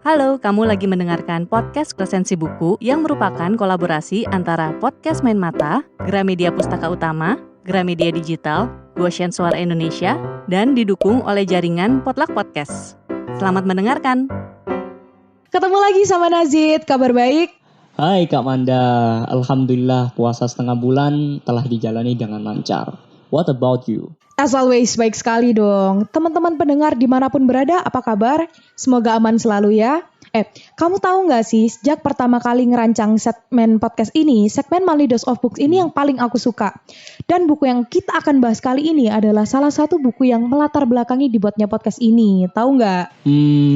Halo, kamu lagi mendengarkan podcast Resensi Buku yang merupakan kolaborasi antara Podcast Main Mata, Gramedia Pustaka Utama, Gramedia Digital, Goshen Suara Indonesia, dan didukung oleh jaringan Potluck Podcast. Selamat mendengarkan. Ketemu lagi sama Nazid, kabar baik? Hai Kak Manda, Alhamdulillah puasa setengah bulan telah dijalani dengan lancar. What about you? As always, baik sekali dong. Teman-teman pendengar dimanapun berada, apa kabar? Semoga aman selalu ya. Kamu tahu nggak sih, sejak pertama kali ngerancang segmen podcast ini, segmen Monthly Dose of Books ini yang paling aku suka. Dan buku yang kita akan bahas kali ini adalah salah satu buku yang melatar belakangi dibuatnya podcast ini. Tahu nggak?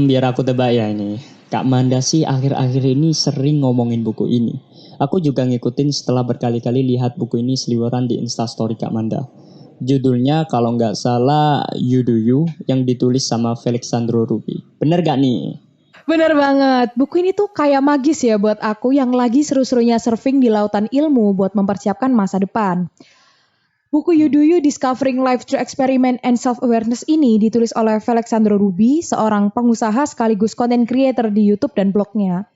Biar aku tebak ya ini. Kak Manda sih akhir-akhir ini sering ngomongin buku ini. Aku juga ngikutin setelah berkali-kali lihat buku ini seliweran di Instastory Kak Manda. Judulnya kalau nggak salah You Do You yang ditulis sama Felixandro Ruby. Bener gak nih? Bener banget, buku ini tuh kayak magis ya buat aku yang lagi seru-serunya surfing di lautan ilmu buat mempersiapkan masa depan. Buku You Do You Discovering Life Through Experiment and Self-Awareness ini ditulis oleh Felixandro Ruby, seorang pengusaha sekaligus content creator di YouTube dan blognya.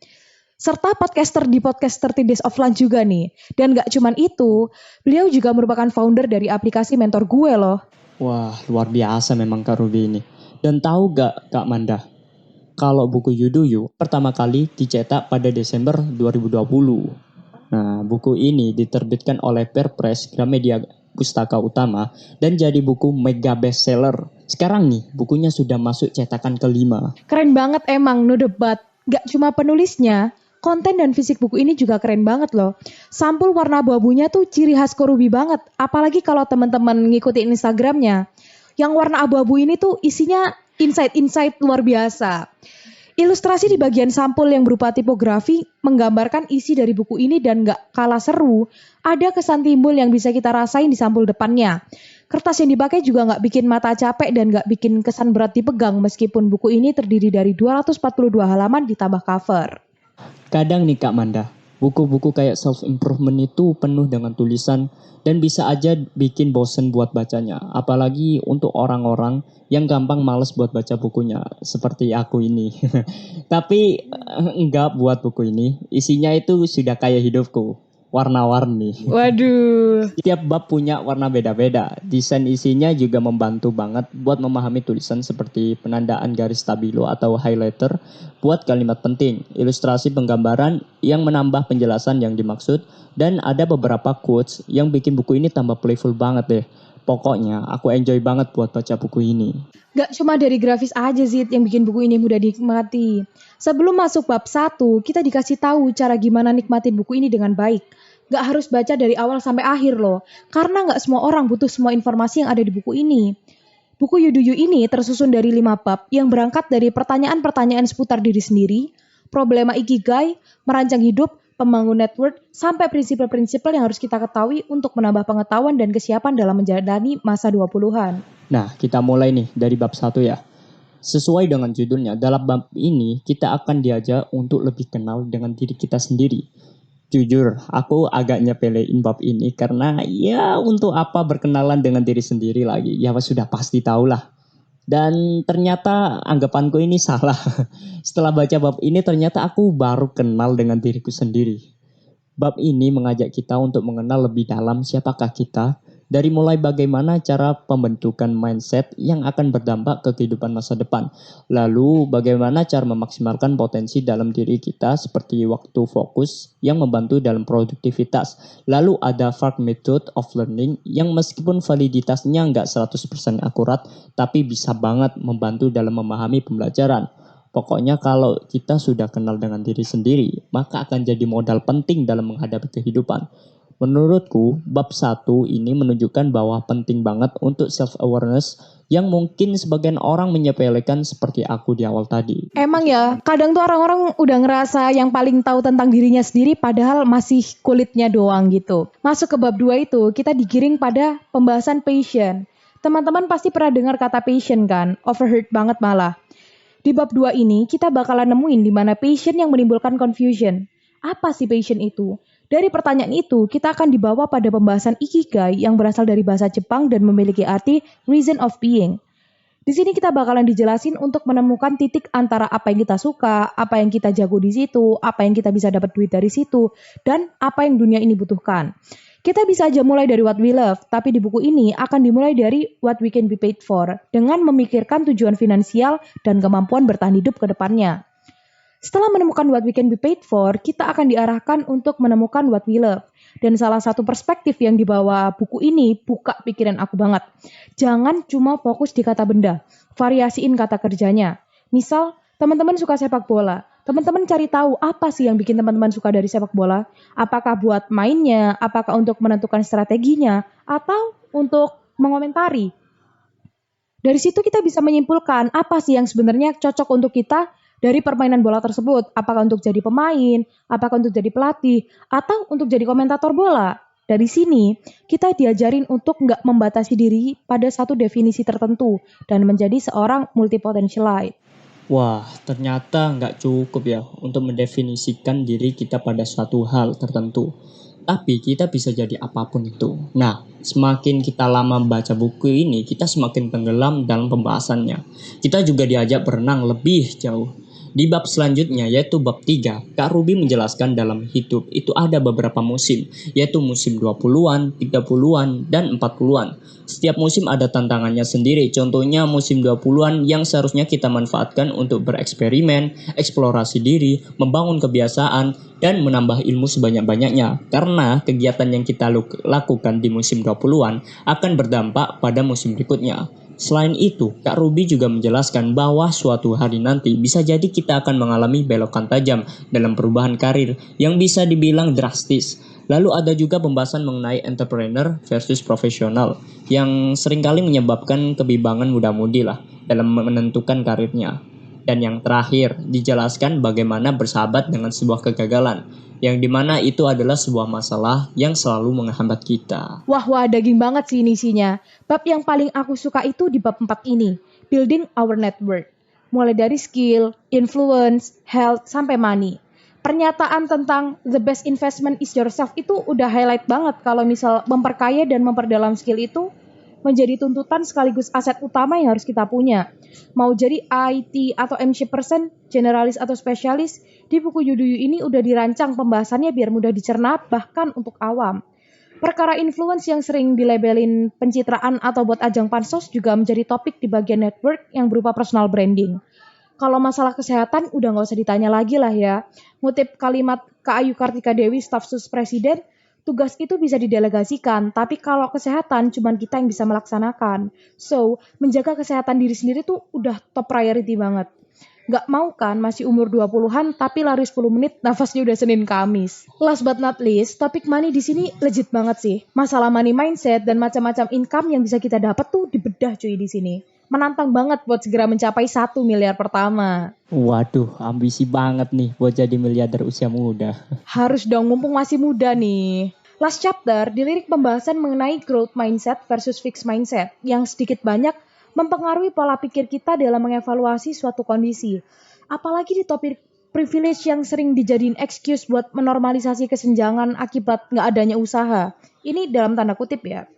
Serta podcaster di podcast 30 Days of Lunch juga nih. Dan gak cuman itu, beliau juga merupakan founder dari aplikasi Mentor Gue loh. Wah, luar biasa memang Kak Ruby ini. Dan tahu gak Kak Manda? Kalau buku You Do You pertama kali dicetak pada Desember 2020. Nah, buku ini diterbitkan oleh Perpres Gramedia Pustaka Utama dan jadi buku mega bestseller. Sekarang nih, bukunya sudah masuk cetakan kelima. Keren banget emang, no debat. Gak cuma penulisnya, konten dan fisik buku ini juga keren banget loh. Sampul warna abu-abunya tuh ciri khas Ruby banget. Apalagi kalau teman-teman ngikutin Instagramnya. Yang warna abu-abu ini tuh isinya insight-insight luar biasa. Ilustrasi di bagian sampul yang berupa tipografi menggambarkan isi dari buku ini dan gak kalah seru. Ada kesan timbul yang bisa kita rasain di sampul depannya. Kertas yang dipakai juga gak bikin mata capek dan gak bikin kesan berat dipegang meskipun buku ini terdiri dari 242 halaman ditambah cover. Kadang nih Kak Manda, buku-buku kayak self-improvement itu penuh dengan tulisan dan bisa aja bikin bosen buat bacanya. Apalagi untuk orang-orang yang gampang males buat baca bukunya, seperti aku ini. Tapi enggak buat buku ini, isinya itu sudah kayak hidupku, warna-warni. Waduh. Setiap bab punya warna beda-beda. Desain isinya juga membantu banget buat memahami tulisan seperti penandaan garis stabilo atau highlighter buat kalimat penting, ilustrasi penggambaran yang menambah penjelasan yang dimaksud, dan ada beberapa quotes yang bikin buku ini tambah playful banget deh. Pokoknya aku enjoy banget buat baca buku ini. Gak cuma dari grafis aja Zid yang bikin buku ini mudah dinikmati. Sebelum masuk bab 1, kita dikasih tahu cara gimana nikmatin buku ini dengan baik. Gak harus baca dari awal sampai akhir loh, karena gak semua orang butuh semua informasi yang ada di buku ini. Buku You Do You ini tersusun dari 5 bab yang berangkat dari pertanyaan-pertanyaan seputar diri sendiri, problema ikigai, merancang hidup, pembangun network, sampai prinsip-prinsip yang harus kita ketahui untuk menambah pengetahuan dan kesiapan dalam menjalani masa 20-an. Nah, kita mulai nih dari bab 1 ya. Sesuai dengan judulnya, dalam bab ini kita akan diajak untuk lebih kenal dengan diri kita sendiri. Jujur, aku agak nyepelein bab ini karena ya untuk apa berkenalan dengan diri sendiri lagi. Ya sudah pasti tahu lah. Dan ternyata anggapanku ini salah. Setelah baca bab ini ternyata aku baru kenal dengan diriku sendiri. Bab ini mengajak kita untuk mengenal lebih dalam siapakah kita, dari mulai bagaimana cara pembentukan mindset yang akan berdampak ke kehidupan masa depan. Lalu bagaimana cara memaksimalkan potensi dalam diri kita seperti waktu fokus yang membantu dalam produktivitas. Lalu ada FARC Method of Learning yang meskipun validitasnya nggak 100% akurat, tapi bisa banget membantu dalam memahami pembelajaran. Pokoknya kalau kita sudah kenal dengan diri sendiri, maka akan jadi modal penting dalam menghadapi kehidupan. Menurutku, bab 1 ini menunjukkan bahwa penting banget untuk self-awareness yang mungkin sebagian orang menyepelekan seperti aku di awal tadi. Emang ya, kadang tuh orang-orang udah ngerasa yang paling tahu tentang dirinya sendiri padahal masih kulitnya doang gitu. Masuk ke bab 2 itu, kita digiring pada pembahasan passion. Teman-teman pasti pernah dengar kata passion kan? Overheard banget malah. Di bab 2 ini, kita bakalan nemuin di mana passion yang menimbulkan confusion. Apa sih passion itu? Dari pertanyaan itu, kita akan dibawa pada pembahasan ikigai yang berasal dari bahasa Jepang dan memiliki arti reason of being. Di sini kita bakalan dijelasin untuk menemukan titik antara apa yang kita suka, apa yang kita jago di situ, apa yang kita bisa dapat duit dari situ, dan apa yang dunia ini butuhkan. Kita bisa aja mulai dari what we love, tapi di buku ini akan dimulai dari what we can be paid for, dengan memikirkan tujuan finansial dan kemampuan bertahan hidup ke depannya. Setelah menemukan what we can be paid for, kita akan diarahkan untuk menemukan what we love. Dan salah satu perspektif yang dibawa buku ini buka pikiran aku banget. Jangan cuma fokus di kata benda, variasiin kata kerjanya. Misal, teman-teman suka sepak bola. Teman-teman cari tahu apa sih yang bikin teman-teman suka dari sepak bola. Apakah buat mainnya, apakah untuk menentukan strateginya, atau untuk mengomentari. Dari situ kita bisa menyimpulkan apa sih yang sebenarnya cocok untuk kita dari permainan bola tersebut. Apakah untuk jadi pemain, apakah untuk jadi pelatih, atau untuk jadi komentator bola. Dari sini, kita diajarin untuk nggak membatasi diri pada satu definisi tertentu dan menjadi seorang multipotentialite. Wah, ternyata nggak cukup ya untuk mendefinisikan diri kita pada suatu hal tertentu. Tapi kita bisa jadi apapun itu. Nah, semakin kita lama membaca buku ini, kita semakin tenggelam dalam pembahasannya. Kita juga diajak berenang lebih jauh. Di bab selanjutnya, yaitu bab 3, Kak Ruby menjelaskan dalam hidup itu ada beberapa musim, yaitu musim 20-an, 30-an, dan 40-an. Setiap musim ada tantangannya sendiri, contohnya musim 20-an yang seharusnya kita manfaatkan untuk bereksperimen, eksplorasi diri, membangun kebiasaan, dan menambah ilmu sebanyak-banyaknya. Karena kegiatan yang kita lakukan di musim 20-an akan berdampak pada musim berikutnya. Selain itu, Kak Ruby juga menjelaskan bahwa suatu hari nanti bisa jadi kita akan mengalami belokan tajam dalam perubahan karir yang bisa dibilang drastis. Lalu ada juga pembahasan mengenai entrepreneur versus profesional yang seringkali menyebabkan kebimbangan muda-mudi lah dalam menentukan karirnya. Dan yang terakhir, dijelaskan bagaimana bersahabat dengan sebuah kegagalan, yang dimana itu adalah sebuah masalah yang selalu menghambat kita. Wah, daging banget sih ini isinya. Bab yang paling aku suka itu di bab 4 ini, Building Our Network. Mulai dari skill, influence, health, sampai money. Pernyataan tentang the best investment is yourself itu udah highlight banget kalau misal memperkaya dan memperdalam skill itu menjadi tuntutan sekaligus aset utama yang harus kita punya. Mau jadi IT atau MC person, generalis atau spesialis, di buku Yuduyu ini udah dirancang pembahasannya biar mudah dicerna bahkan untuk awam. Perkara influence yang sering dilabelin pencitraan atau buat ajang pansos juga menjadi topik di bagian network yang berupa personal branding. Kalau masalah kesehatan udah gak usah ditanya lagi lah ya. Ngutip kalimat Kak Ayu Kartika Dewi, staf sus presiden, tugas itu bisa didelegasikan, tapi kalau kesehatan cuma kita yang bisa melaksanakan. So, menjaga kesehatan diri sendiri tuh udah top priority banget. Gak mau kan masih umur 20-an tapi lari 10 menit nafasnya udah Senin Kamis. Last but not least, topik money di sini legit banget sih. Masalah money mindset dan macam-macam income yang bisa kita dapat tuh dibedah cuy di sini. Menantang banget buat segera mencapai 1 miliar pertama. Waduh, ambisi banget nih buat jadi miliarder usia muda. Harus dong, mumpung masih muda nih. Last chapter dilirik pembahasan mengenai growth mindset versus fixed mindset yang sedikit banyak mempengaruhi pola pikir kita dalam mengevaluasi suatu kondisi. Apalagi di topik privilege yang sering dijadiin excuse buat menormalisasi kesenjangan akibat nggak adanya usaha. Ini dalam tanda kutip ya.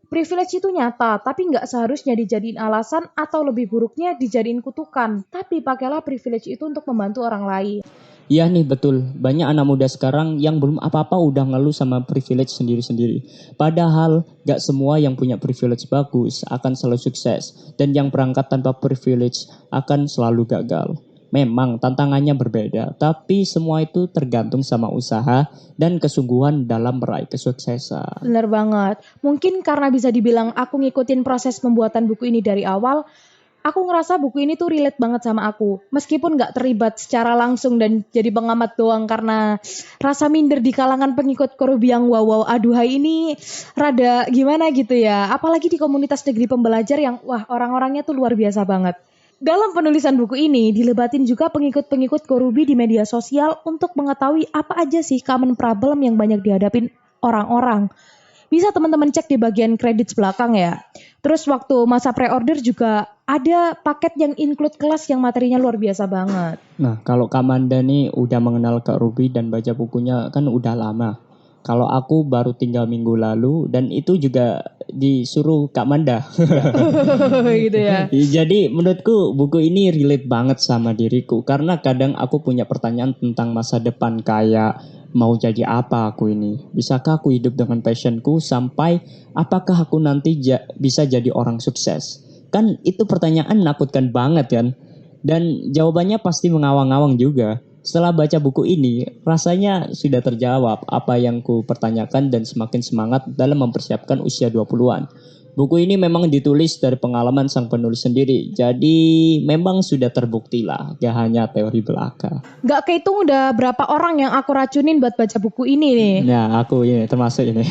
Privilege itu nyata, tapi nggak seharusnya dijadiin alasan atau lebih buruknya dijadiin kutukan. Tapi pakailah privilege itu untuk membantu orang lain. Iya nih betul, banyak anak muda sekarang yang belum apa-apa udah ngeluh sama privilege sendiri-sendiri. Padahal gak semua yang punya privilege bagus akan selalu sukses. Dan yang berangkat tanpa privilege akan selalu gagal. Memang tantangannya berbeda, tapi semua itu tergantung sama usaha dan kesungguhan dalam meraih kesuksesan. Bener banget. Mungkin karena bisa dibilang aku ngikutin proses pembuatan buku ini dari awal, aku ngerasa buku ini tuh relate banget sama aku. Meskipun gak terlibat secara langsung dan jadi pengamat doang karena rasa minder di kalangan pengikut Korubi yang wow aduhai ini rada gimana gitu ya. Apalagi di komunitas negeri pembelajar yang wah orang-orangnya tuh luar biasa banget. Dalam penulisan buku ini dilebatin juga pengikut-pengikut Korubi di media sosial untuk mengetahui apa aja sih common problem yang banyak dihadapin orang-orang. Bisa teman-teman cek di bagian kredit belakang ya. Terus waktu masa pre-order juga ada paket yang include kelas yang materinya luar biasa banget. Nah, kalau Kak Manda nih udah mengenal Kak Ruby dan baca bukunya kan udah lama. Kalau aku baru tinggal minggu lalu dan itu juga disuruh Kak Manda. Gitu ya. Jadi menurutku buku ini relate banget sama diriku karena kadang aku punya pertanyaan tentang masa depan kayak mau jadi apa aku ini? Bisakah aku hidup dengan passionku sampai apakah aku nanti bisa jadi orang sukses? Kan itu pertanyaan menakutkan banget kan? Dan jawabannya pasti mengawang-awang juga. Setelah baca buku ini, rasanya sudah terjawab apa yang ku pertanyakan dan semakin semangat dalam mempersiapkan usia 20-an. Buku ini memang ditulis dari pengalaman sang penulis sendiri, jadi memang sudah terbukti lah, gak hanya teori belaka. Gak kehitung udah berapa orang yang aku racunin buat baca buku ini nih. Nah, aku ini termasuk ini.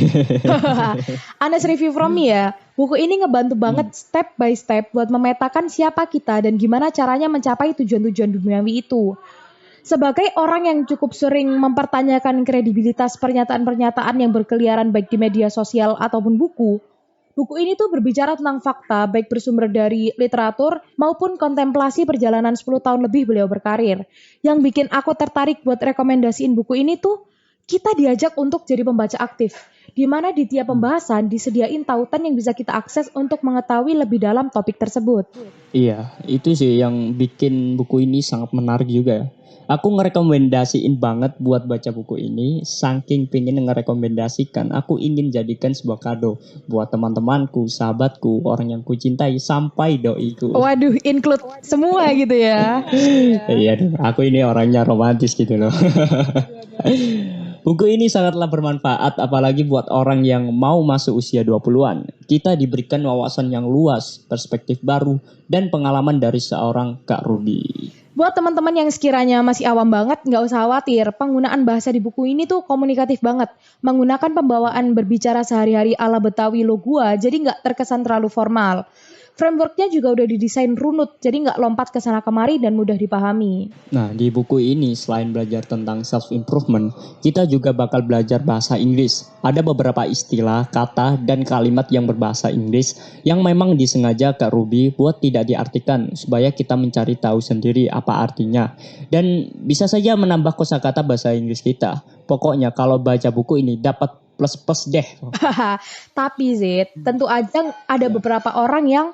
Honest review from me ya. Buku ini ngebantu banget step by step buat memetakan siapa kita dan gimana caranya mencapai tujuan-tujuan duniawi itu. Sebagai orang yang cukup sering mempertanyakan kredibilitas pernyataan-pernyataan yang berkeliaran baik di media sosial ataupun buku ini tuh berbicara tentang fakta baik bersumber dari literatur maupun kontemplasi perjalanan 10 tahun lebih beliau berkarir. Yang bikin aku tertarik buat rekomendasiin buku ini tuh kita diajak untuk jadi pembaca aktif. Di mana di tiap pembahasan disediain tautan yang bisa kita akses untuk mengetahui lebih dalam topik tersebut. Iya, itu sih yang bikin buku ini sangat menarik juga ya. Aku ngerekomendasiin banget buat baca buku ini, saking pengen ngerekomendasikan, aku ingin jadikan sebuah kado buat teman-temanku, sahabatku, orang yang kucintai, sampai doiku. Waduh, include semua gitu ya. Iya, aku ini orangnya romantis gitu loh. Buku ini sangatlah bermanfaat apalagi buat orang yang mau masuk usia 20-an. Kita diberikan wawasan yang luas, perspektif baru, dan pengalaman dari seorang Kak Ruby. Buat teman-teman yang sekiranya masih awam banget, nggak usah khawatir. Penggunaan bahasa di buku ini tuh komunikatif banget. Menggunakan pembawaan berbicara sehari-hari ala Betawi lo gua, jadi nggak terkesan terlalu formal. Frameworknya juga udah didesain runut, jadi nggak lompat ke sana kemari dan mudah dipahami. Nah, di buku ini selain belajar tentang self-improvement, kita juga bakal belajar bahasa Inggris. Ada beberapa istilah, kata, dan kalimat yang berbahasa Inggris yang memang disengaja Kak Ruby buat tidak diartikan supaya kita mencari tahu sendiri apa artinya. Dan bisa saja menambah kosakata bahasa Inggris kita. Pokoknya kalau baca buku ini dapat plus-plus deh. Tapi Zid, tentu aja ada beberapa orang yang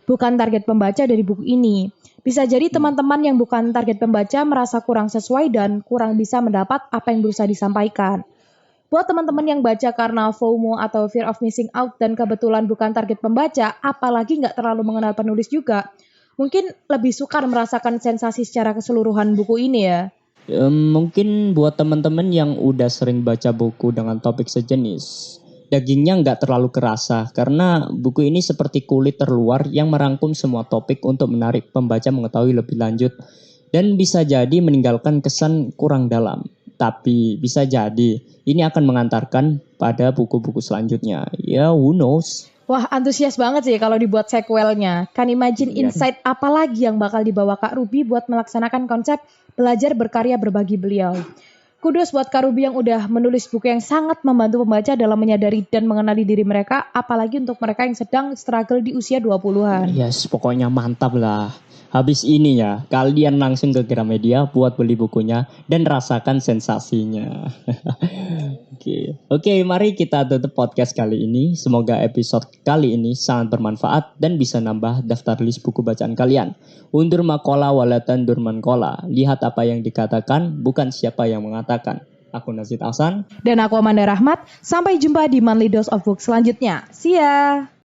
bukan target pembaca dari buku ini. Bisa jadi teman-teman yang bukan target pembaca merasa kurang sesuai dan kurang bisa mendapat apa yang berusaha disampaikan. Buat teman-teman yang baca karena FOMO atau fear of missing out dan kebetulan bukan target pembaca, apalagi nggak terlalu mengenal penulis juga, mungkin lebih sukar merasakan sensasi secara keseluruhan buku ini ya. Mungkin buat teman-teman yang udah sering baca buku dengan topik sejenis, dagingnya nggak terlalu kerasa karena buku ini seperti kulit terluar yang merangkum semua topik untuk menarik pembaca mengetahui lebih lanjut dan bisa jadi meninggalkan kesan kurang dalam. Tapi bisa jadi ini akan mengantarkan pada buku-buku selanjutnya. Ya, who knows? Wah, antusias banget sih kalau dibuat sequelnya. Kan imagine insight apa lagi yang bakal dibawa Kak Ruby buat melaksanakan konsep belajar berkarya berbagi beliau. Kudos buat Kak Ruby yang udah menulis buku yang sangat membantu pembaca dalam menyadari dan mengenali diri mereka, apalagi untuk mereka yang sedang struggle di usia 20-an. Yes, pokoknya mantap lah. Habis ini ya, kalian langsung ke Gramedia buat beli bukunya dan rasakan sensasinya. Oke, mari kita tutup podcast kali ini. Semoga episode kali ini sangat bermanfaat dan bisa nambah daftar list buku bacaan kalian. Undur makola walatan durman kola. Lihat apa yang dikatakan, bukan siapa yang mengatakan. Aku Nazid Hasan. Dan aku Amanda Rahmat. Sampai jumpa di Monthly Dose of Book selanjutnya. See ya!